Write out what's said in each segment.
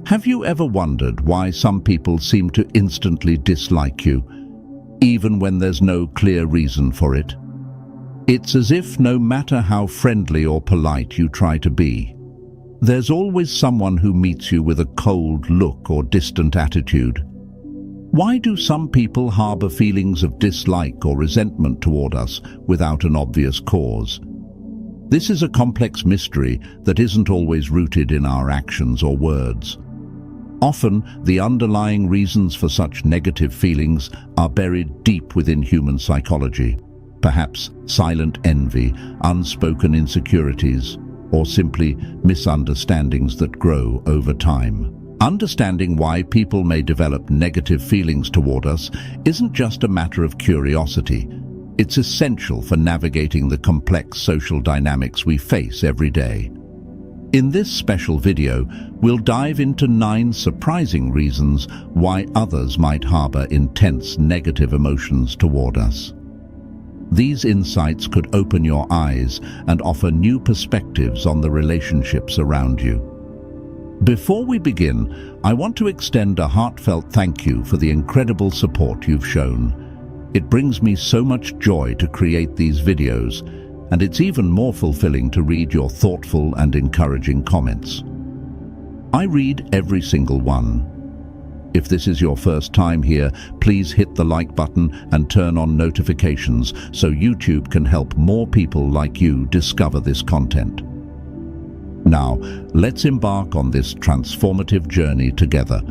Have you ever wondered why some people seem to instantly dislike you, even when there's no clear reason for it? It's as if no matter how friendly or polite you try to be, there's always someone who meets you with a cold look or distant attitude. Why do some people harbor feelings of dislike or resentment toward us without an obvious cause? This is a complex mystery that isn't always rooted in our actions or words. Often, the underlying reasons for such negative feelings are buried deep within human psychology. Perhaps silent envy, unspoken insecurities, or simply misunderstandings that grow over time. Understanding why people may develop negative feelings toward us isn't just a matter of curiosity. It's essential for navigating the complex social dynamics we face every day. In this special video, we'll dive into 9 surprising reasons why others might harbor intense negative emotions toward us. These insights could open your eyes and offer new perspectives on the relationships around you. Before we begin, I want to extend a heartfelt thank you for the incredible support you've shown. It brings me so much joy to create these videos, and it's even more fulfilling to read your thoughtful and encouraging comments. I read every single one. If this is your first time here, please hit the like button and turn on notifications so YouTube can help more people like you discover this content. Now, let's embark on this transformative journey together.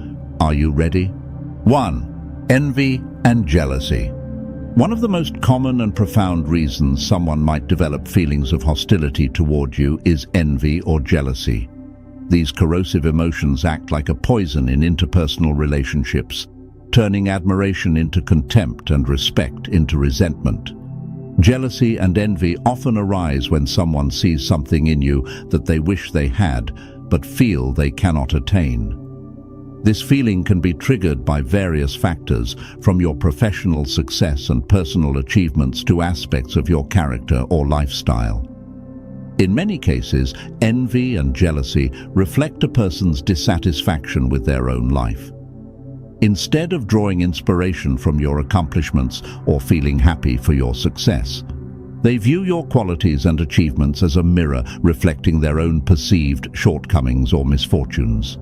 Are you ready? 1. Envy and jealousy. One of the most common and profound reasons someone might develop feelings of hostility toward you is envy or jealousy. These corrosive emotions act like a poison in interpersonal relationships, turning admiration into contempt and respect into resentment. Jealousy and envy often arise when someone sees something in you that they wish they had, but feel they cannot attain. This feeling can be triggered by various factors, from your professional success and personal achievements to aspects of your character or lifestyle. In many cases, envy and jealousy reflect a person's dissatisfaction with their own life. Instead of drawing inspiration from your accomplishments or feeling happy for your success, they view your qualities and achievements as a mirror reflecting their own perceived shortcomings or misfortunes.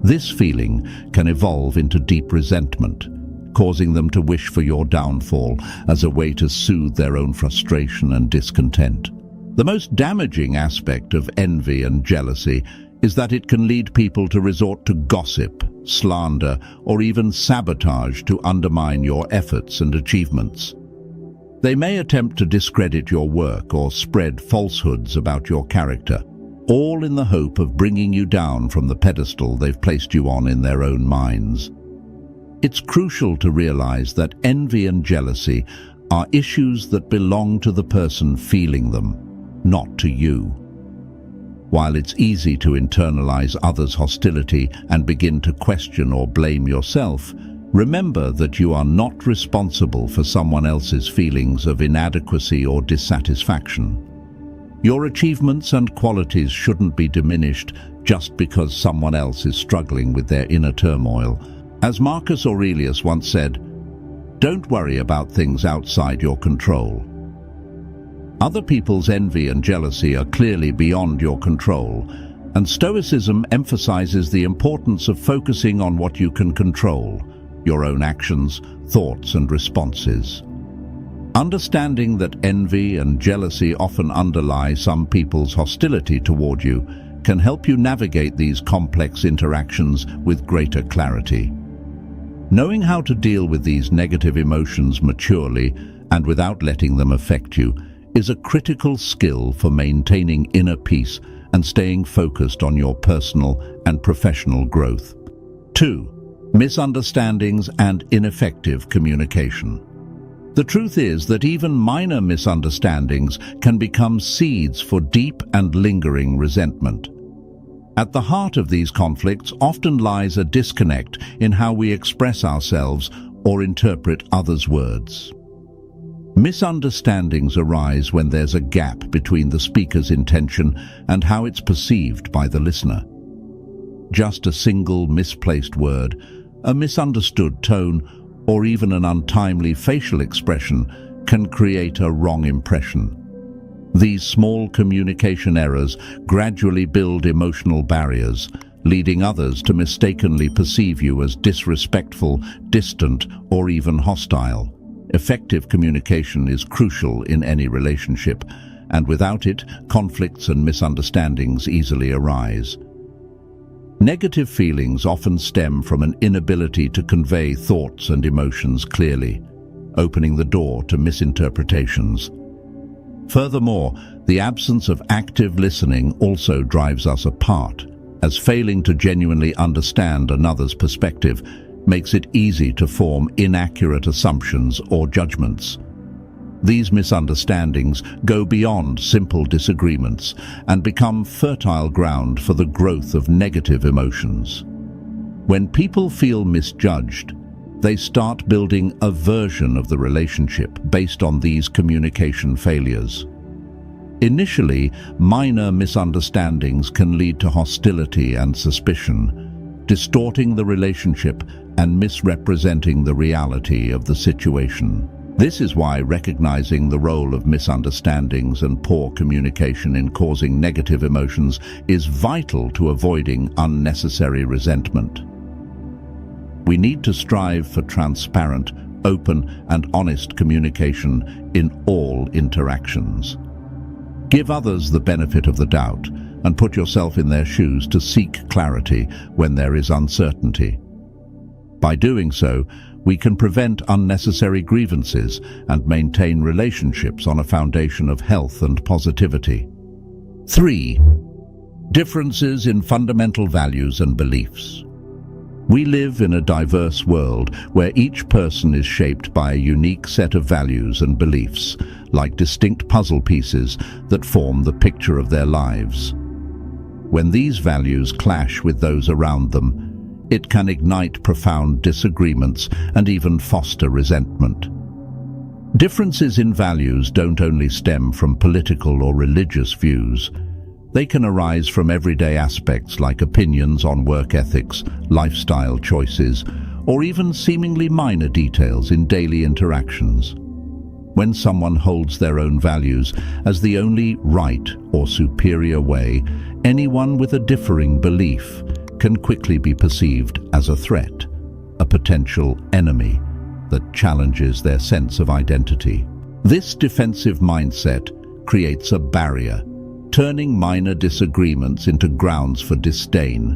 This feeling can evolve into deep resentment, causing them to wish for your downfall as a way to soothe their own frustration and discontent. The most damaging aspect of envy and jealousy is that it can lead people to resort to gossip, slander, or even sabotage to undermine your efforts and achievements. They may attempt to discredit your work or spread falsehoods about your character, all in the hope of bringing you down from the pedestal they've placed you on in their own minds. It's crucial to realize that envy and jealousy are issues that belong to the person feeling them, not to you. While it's easy to internalize others' hostility and begin to question or blame yourself, remember that you are not responsible for someone else's feelings of inadequacy or dissatisfaction. Your achievements and qualities shouldn't be diminished just because someone else is struggling with their inner turmoil. As Marcus Aurelius once said, "Don't worry about things outside your control." Other people's envy and jealousy are clearly beyond your control, and Stoicism emphasizes the importance of focusing on what you can control, your own actions, thoughts, and responses. Understanding that envy and jealousy often underlie some people's hostility toward you can help you navigate these complex interactions with greater clarity. Knowing how to deal with these negative emotions maturely and without letting them affect you is a critical skill for maintaining inner peace and staying focused on your personal and professional growth. 2. Misunderstandings and ineffective communication. The truth is that even minor misunderstandings can become seeds for deep and lingering resentment. At the heart of these conflicts often lies a disconnect in how we express ourselves or interpret others' words. Misunderstandings arise when there's a gap between the speaker's intention and how it's perceived by the listener. Just a single misplaced word, a misunderstood tone, or even an untimely facial expression can create a wrong impression. These small communication errors gradually build emotional barriers, leading others to mistakenly perceive you as disrespectful, distant, or even hostile. Effective communication is crucial in any relationship, and without it, conflicts and misunderstandings easily arise. Negative feelings often stem from an inability to convey thoughts and emotions clearly, opening the door to misinterpretations. Furthermore, the absence of active listening also drives us apart, as failing to genuinely understand another's perspective makes it easy to form inaccurate assumptions or judgments. These misunderstandings go beyond simple disagreements and become fertile ground for the growth of negative emotions. When people feel misjudged, they start building a version of the relationship based on these communication failures. Initially, minor misunderstandings can lead to hostility and suspicion, distorting the relationship and misrepresenting the reality of the situation. This is why recognizing the role of misunderstandings and poor communication in causing negative emotions is vital to avoiding unnecessary resentment. We need to strive for transparent, open, and honest communication in all interactions. Give others the benefit of the doubt and put yourself in their shoes to seek clarity when there is uncertainty. By doing so, we can prevent unnecessary grievances and maintain relationships on a foundation of health and positivity. 3. Differences in fundamental values and beliefs. We live in a diverse world where each person is shaped by a unique set of values and beliefs, like distinct puzzle pieces that form the picture of their lives. When these values clash with those around them, it can ignite profound disagreements and even foster resentment. Differences in values don't only stem from political or religious views. They can arise from everyday aspects like opinions on work ethics, lifestyle choices, or even seemingly minor details in daily interactions. When someone holds their own values as the only right or superior way, anyone with a differing belief can quickly be perceived as a threat, a potential enemy that challenges their sense of identity. This defensive mindset creates a barrier, turning minor disagreements into grounds for disdain.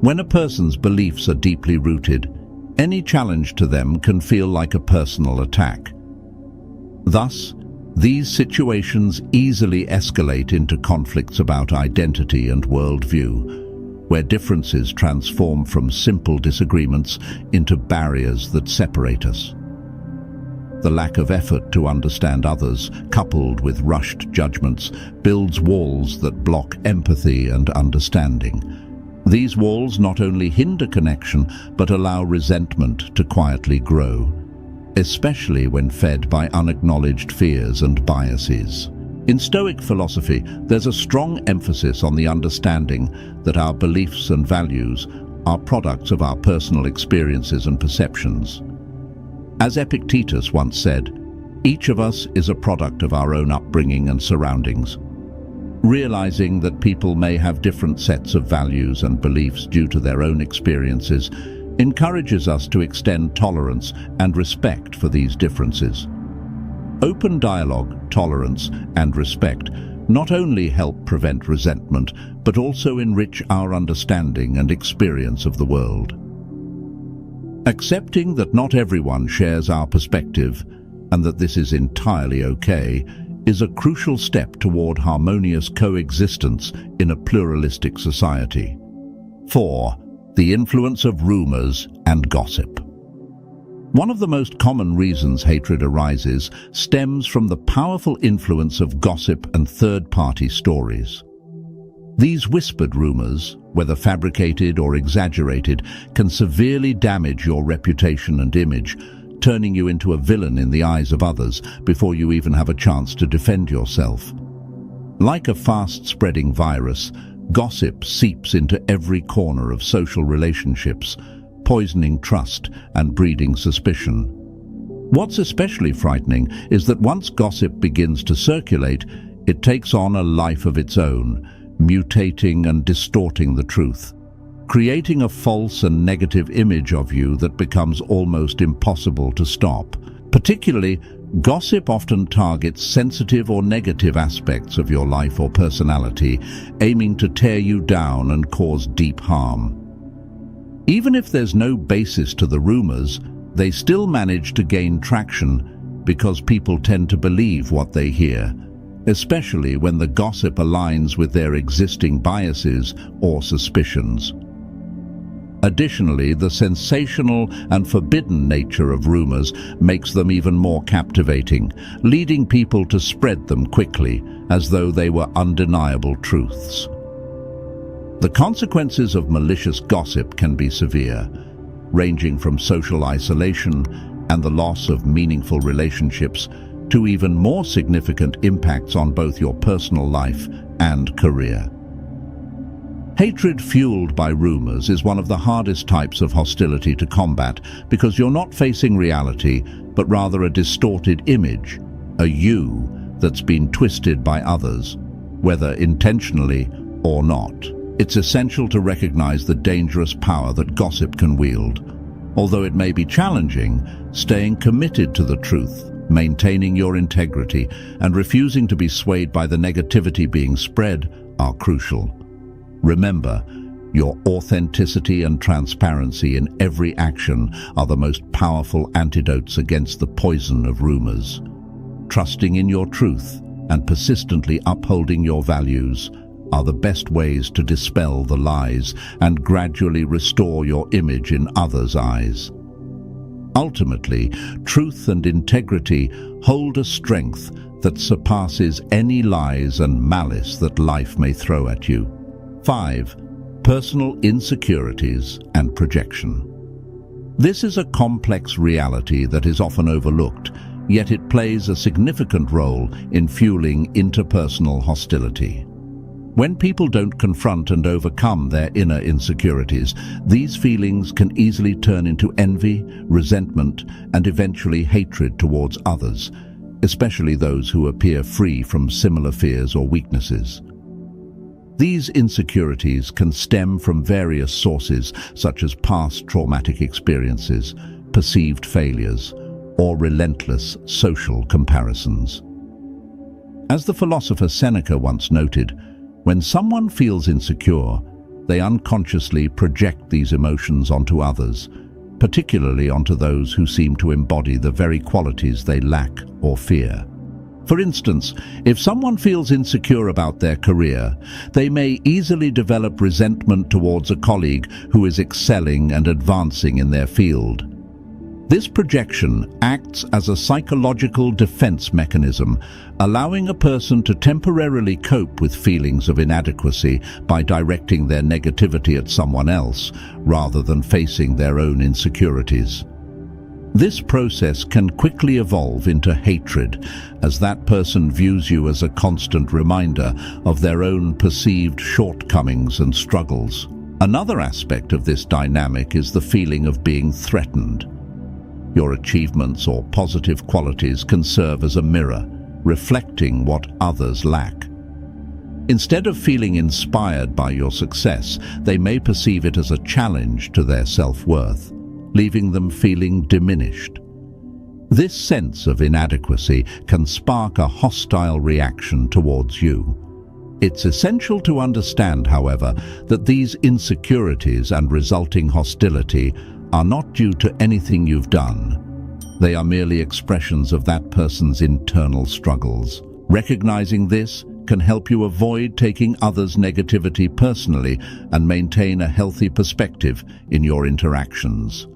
When a person's beliefs are deeply rooted, any challenge to them can feel like a personal attack. Thus, these situations easily escalate into conflicts about identity and worldview, where differences transform from simple disagreements into barriers that separate us. The lack of effort to understand others, coupled with rushed judgments, builds walls that block empathy and understanding. These walls not only hinder connection, but allow resentment to quietly grow, especially when fed by unacknowledged fears and biases. In Stoic philosophy, there's a strong emphasis on the understanding that our beliefs and values are products of our personal experiences and perceptions. As Epictetus once said, each of us is a product of our own upbringing and surroundings. Realizing that people may have different sets of values and beliefs due to their own experiences encourages us to extend tolerance and respect for these differences. Open dialogue, tolerance, and respect not only help prevent resentment, but also enrich our understanding and experience of the world. Accepting that not everyone shares our perspective and that this is entirely okay is a crucial step toward harmonious coexistence in a pluralistic society. 4. The influence of rumors and gossip. One of the most common reasons hatred arises stems from the powerful influence of gossip and third-party stories. These whispered rumors, whether fabricated or exaggerated, can severely damage your reputation and image, turning you into a villain in the eyes of others before you even have a chance to defend yourself. Like a fast-spreading virus, Gossip seeps into every corner of social relationships, poisoning trust and breeding suspicion. What's especially frightening is that once gossip begins to circulate, it takes on a life of its own, mutating and distorting the truth, creating a false and negative image of you that becomes almost impossible to stop. Particularly, gossip often targets sensitive or negative aspects of your life or personality, aiming to tear you down and cause deep harm. Even if there's no basis to the rumors, they still manage to gain traction because people tend to believe what they hear, especially when the gossip aligns with their existing biases or suspicions. Additionally, the sensational and forbidden nature of rumors makes them even more captivating, leading people to spread them quickly, as though they were undeniable truths. The consequences of malicious gossip can be severe, ranging from social isolation and the loss of meaningful relationships to even more significant impacts on both your personal life and career. Hatred fueled by rumors is one of the hardest types of hostility to combat because you're not facing reality, but rather a distorted image, a you that's been twisted by others, whether intentionally or not. It's essential to recognize the dangerous power that gossip can wield. Although it may be challenging, staying committed to the truth, maintaining your integrity, and refusing to be swayed by the negativity being spread are crucial. Remember, your authenticity and transparency in every action are the most powerful antidotes against the poison of rumors. Trusting in your truth and persistently upholding your values are the best ways to dispel the lies and gradually restore your image in others' eyes. Ultimately, truth and integrity hold a strength that surpasses any lies and malice that life may throw at you. 5. Personal insecurities and projection. This is a complex reality that is often overlooked, yet it plays a significant role in fueling interpersonal hostility. When people don't confront and overcome their inner insecurities, these feelings can easily turn into envy, resentment, and eventually hatred towards others, especially those who appear free from similar fears or weaknesses. These insecurities can stem from various sources such as past traumatic experiences, perceived failures, or relentless social comparisons. As the philosopher Seneca once noted, when someone feels insecure, they unconsciously project these emotions onto others, particularly onto those who seem to embody the very qualities they lack or fear. For instance, if someone feels insecure about their career, they may easily develop resentment towards a colleague who is excelling and advancing in their field. This projection acts as a psychological defense mechanism, allowing a person to temporarily cope with feelings of inadequacy by directing their negativity at someone else, rather than facing their own insecurities. This process can quickly evolve into hatred, as that person views you as a constant reminder of their own perceived shortcomings and struggles. Another aspect of this dynamic is the feeling of being threatened. Your achievements or positive qualities can serve as a mirror, reflecting what others lack. Instead of feeling inspired by your success, they may perceive it as a challenge to their self-worth, leaving them feeling diminished. This sense of inadequacy can spark a hostile reaction towards you. It's essential to understand, however, that these insecurities and resulting hostility are not due to anything you've done. They are merely expressions of that person's internal struggles. Recognizing this can help you avoid taking others' negativity personally and maintain a healthy perspective in your interactions.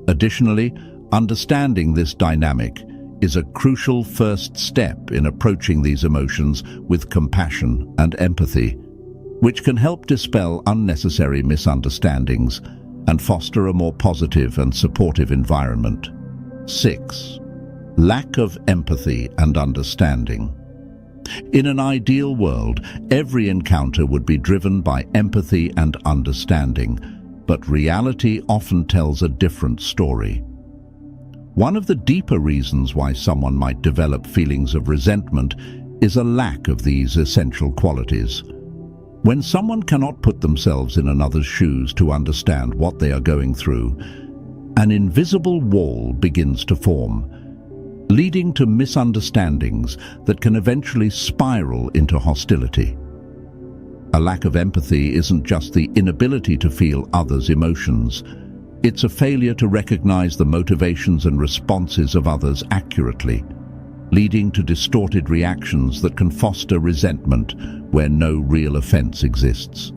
Additionally, understanding this dynamic is a crucial first step in approaching these emotions with compassion and empathy, which can help dispel unnecessary misunderstandings and foster a more positive and supportive environment. 6. Lack of empathy and understanding. In an ideal world, every encounter would be driven by empathy and understanding, but reality often tells a different story. One of the deeper reasons why someone might develop feelings of resentment is a lack of these essential qualities. When someone cannot put themselves in another's shoes to understand what they are going through, an invisible wall begins to form, leading to misunderstandings that can eventually spiral into hostility. A lack of empathy isn't just the inability to feel others' emotions. It's a failure to recognize the motivations and responses of others accurately, leading to distorted reactions that can foster resentment where no real offense exists.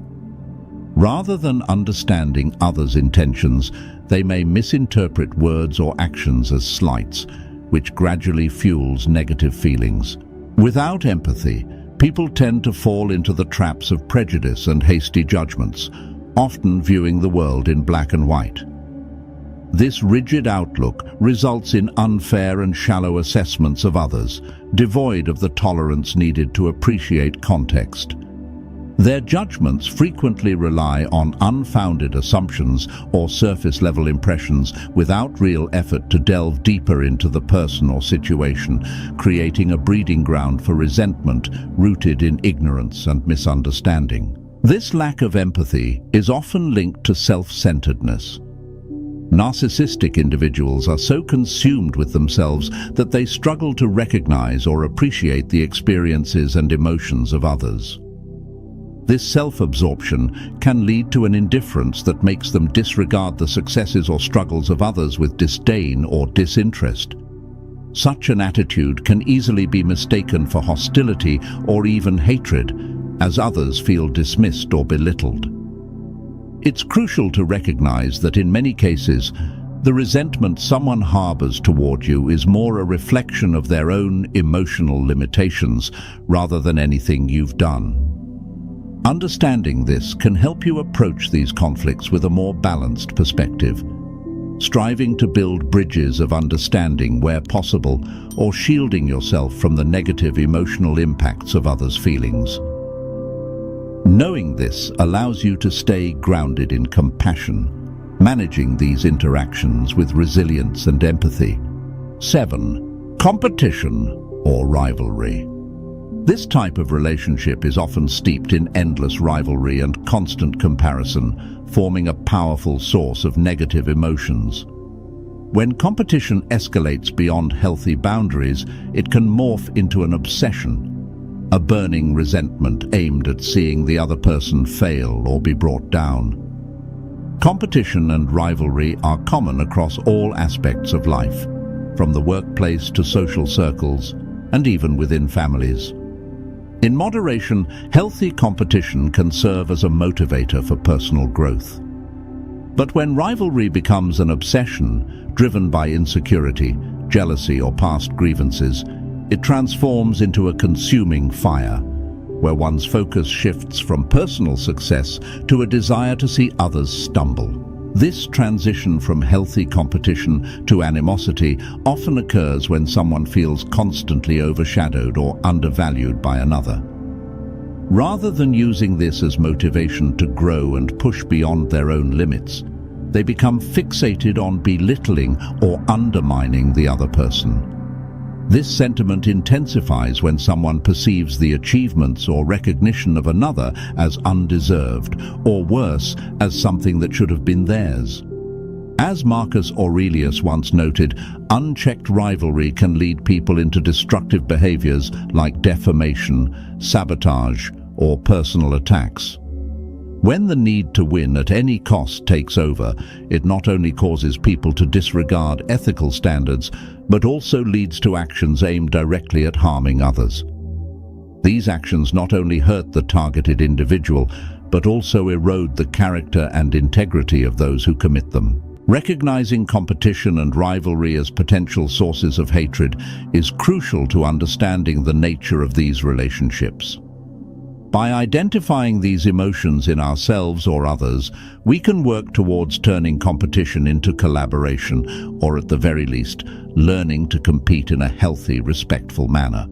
Rather than understanding others' intentions, they may misinterpret words or actions as slights, which gradually fuels negative feelings. Without empathy, people tend to fall into the traps of prejudice and hasty judgments, often viewing the world in black and white. This rigid outlook results in unfair and shallow assessments of others, devoid of the tolerance needed to appreciate context. Their judgments frequently rely on unfounded assumptions or surface-level impressions without real effort to delve deeper into the person or situation, creating a breeding ground for resentment rooted in ignorance and misunderstanding. This lack of empathy is often linked to self-centeredness. Narcissistic individuals are so consumed with themselves that they struggle to recognize or appreciate the experiences and emotions of others. This self-absorption can lead to an indifference that makes them disregard the successes or struggles of others with disdain or disinterest. Such an attitude can easily be mistaken for hostility or even hatred, as others feel dismissed or belittled. It's crucial to recognize that in many cases, the resentment someone harbors toward you is more a reflection of their own emotional limitations rather than anything you've done. Understanding this can help you approach these conflicts with a more balanced perspective, striving to build bridges of understanding where possible or shielding yourself from the negative emotional impacts of others' feelings. Knowing this allows you to stay grounded in compassion, managing these interactions with resilience and empathy. 7. Competition or rivalry. This type of relationship is often steeped in endless rivalry and constant comparison, forming a powerful source of negative emotions. When competition escalates beyond healthy boundaries, it can morph into an obsession, a burning resentment aimed at seeing the other person fail or be brought down. Competition and rivalry are common across all aspects of life, from the workplace to social circles, and even within families. In moderation, healthy competition can serve as a motivator for personal growth. But when rivalry becomes an obsession, driven by insecurity, jealousy, or past grievances, it transforms into a consuming fire, where one's focus shifts from personal success to a desire to see others stumble. This transition from healthy competition to animosity often occurs when someone feels constantly overshadowed or undervalued by another. Rather than using this as motivation to grow and push beyond their own limits, they become fixated on belittling or undermining the other person. This sentiment intensifies when someone perceives the achievements or recognition of another as undeserved, or worse, as something that should have been theirs. As Marcus Aurelius once noted, unchecked rivalry can lead people into destructive behaviors like defamation, sabotage, or personal attacks. When the need to win at any cost takes over, it not only causes people to disregard ethical standards, but also leads to actions aimed directly at harming others. These actions not only hurt the targeted individual, but also erode the character and integrity of those who commit them. Recognizing competition and rivalry as potential sources of hatred is crucial to understanding the nature of these relationships. By identifying these emotions in ourselves or others, we can work towards turning competition into collaboration, or at the very least, learning to compete in a healthy, respectful manner.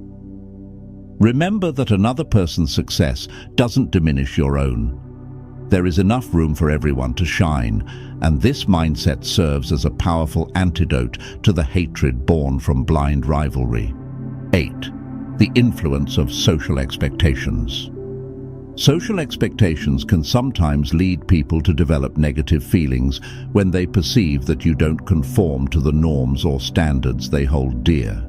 Remember that another person's success doesn't diminish your own. There is enough room for everyone to shine, and this mindset serves as a powerful antidote to the hatred born from blind rivalry. 8. The influence of social expectations. Social expectations can sometimes lead people to develop negative feelings when they perceive that you don't conform to the norms or standards they hold dear.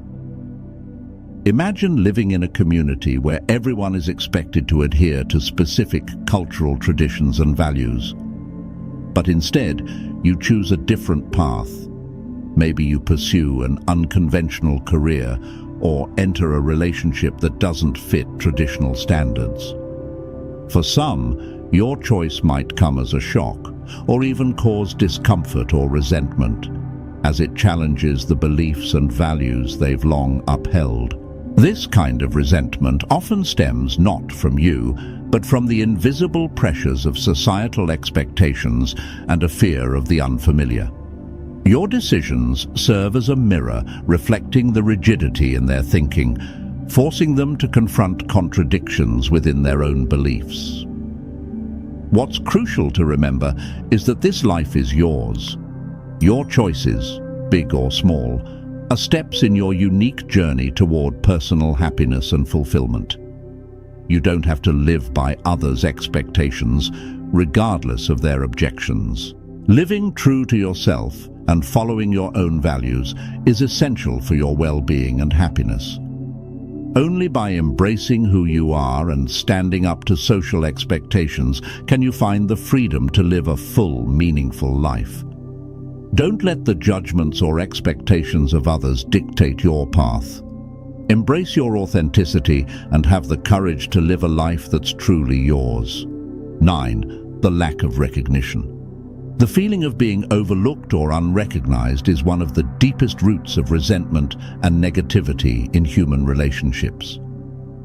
Imagine living in a community where everyone is expected to adhere to specific cultural traditions and values. But instead, you choose a different path. Maybe you pursue an unconventional career or enter a relationship that doesn't fit traditional standards. For some, your choice might come as a shock, or even cause discomfort or resentment, as it challenges the beliefs and values they've long upheld. This kind of resentment often stems not from you, but from the invisible pressures of societal expectations and a fear of the unfamiliar. Your decisions serve as a mirror reflecting the rigidity in their thinking, forcing them to confront contradictions within their own beliefs. What's crucial to remember is that this life is yours. Your choices, big or small, are steps in your unique journey toward personal happiness and fulfillment. You don't have to live by others' expectations, regardless of their objections. Living true to yourself and following your own values is essential for your well-being and happiness. Only by embracing who you are and standing up to social expectations can you find the freedom to live a full, meaningful life. Don't let the judgments or expectations of others dictate your path. Embrace your authenticity and have the courage to live a life that's truly yours. 9. The lack of recognition. The feeling of being overlooked or unrecognized is one of the deepest roots of resentment and negativity in human relationships.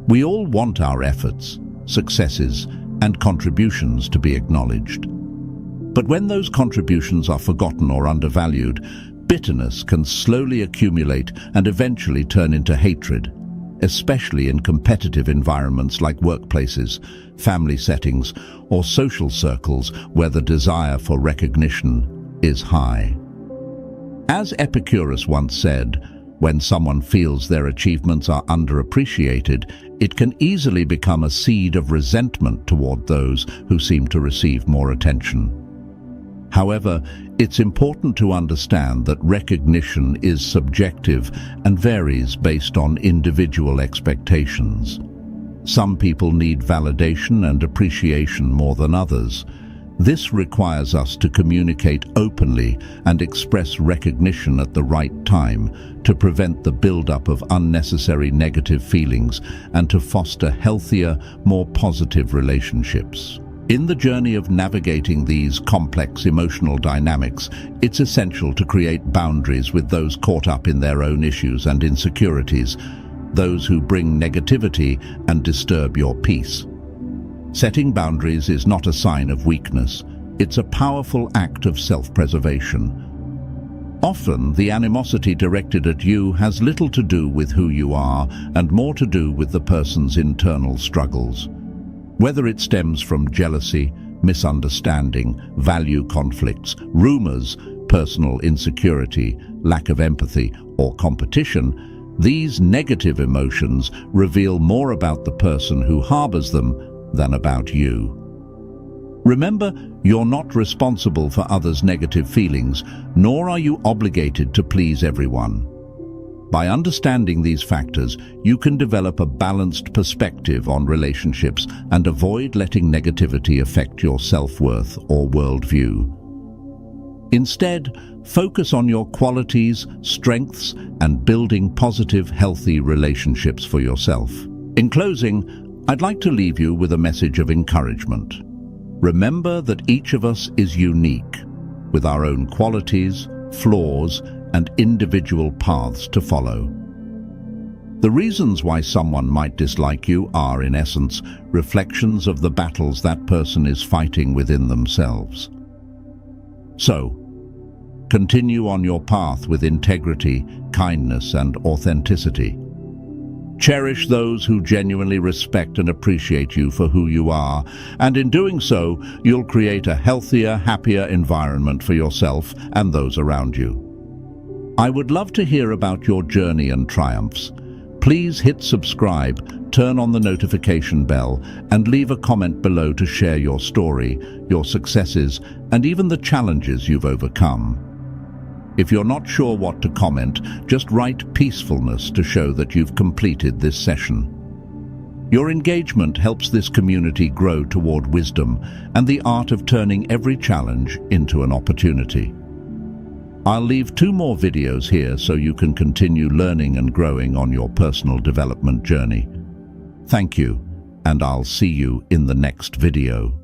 We all want our efforts, successes, and contributions to be acknowledged. But when those contributions are forgotten or undervalued, bitterness can slowly accumulate and eventually turn into hatred, especially in competitive environments like workplaces, family settings, or social circles where the desire for recognition is high. As Epicurus once said, when someone feels their achievements are underappreciated, it can easily become a seed of resentment toward those who seem to receive more attention. However, it's important to understand that recognition is subjective and varies based on individual expectations. Some people need validation and appreciation more than others. This requires us to communicate openly and express recognition at the right time to prevent the buildup of unnecessary negative feelings and to foster healthier, more positive relationships. In the journey of navigating these complex emotional dynamics, it's essential to create boundaries with those caught up in their own issues and insecurities, those who bring negativity and disturb your peace. Setting boundaries is not a sign of weakness, it's a powerful act of self-preservation. Often, the animosity directed at you has little to do with who you are and more to do with the person's internal struggles. Whether it stems from jealousy, misunderstanding, value conflicts, rumors, personal insecurity, lack of empathy, or competition, these negative emotions reveal more about the person who harbors them than about you. Remember, you're not responsible for others' negative feelings, nor are you obligated to please everyone. By understanding these factors, you can develop a balanced perspective on relationships and avoid letting negativity affect your self-worth or worldview. Instead, focus on your qualities, strengths, and building positive, healthy relationships for yourself. In closing, I'd like to leave you with a message of encouragement. Remember that each of us is unique, with our own qualities, flaws, and individual paths to follow. The reasons why someone might dislike you are, in essence, reflections of the battles that person is fighting within themselves. So, continue on your path with integrity, kindness, and authenticity. Cherish those who genuinely respect and appreciate you for who you are, and in doing so, you'll create a healthier, happier environment for yourself and those around you. I would love to hear about your journey and triumphs. Please hit subscribe, turn on the notification bell, and leave a comment below to share your story, your successes, and even the challenges you've overcome. If you're not sure what to comment, just write peacefulness to show that you've completed this session. Your engagement helps this community grow toward wisdom and the art of turning every challenge into an opportunity. I'll leave 2 more videos here so you can continue learning and growing on your personal development journey. Thank you, and I'll see you in the next video.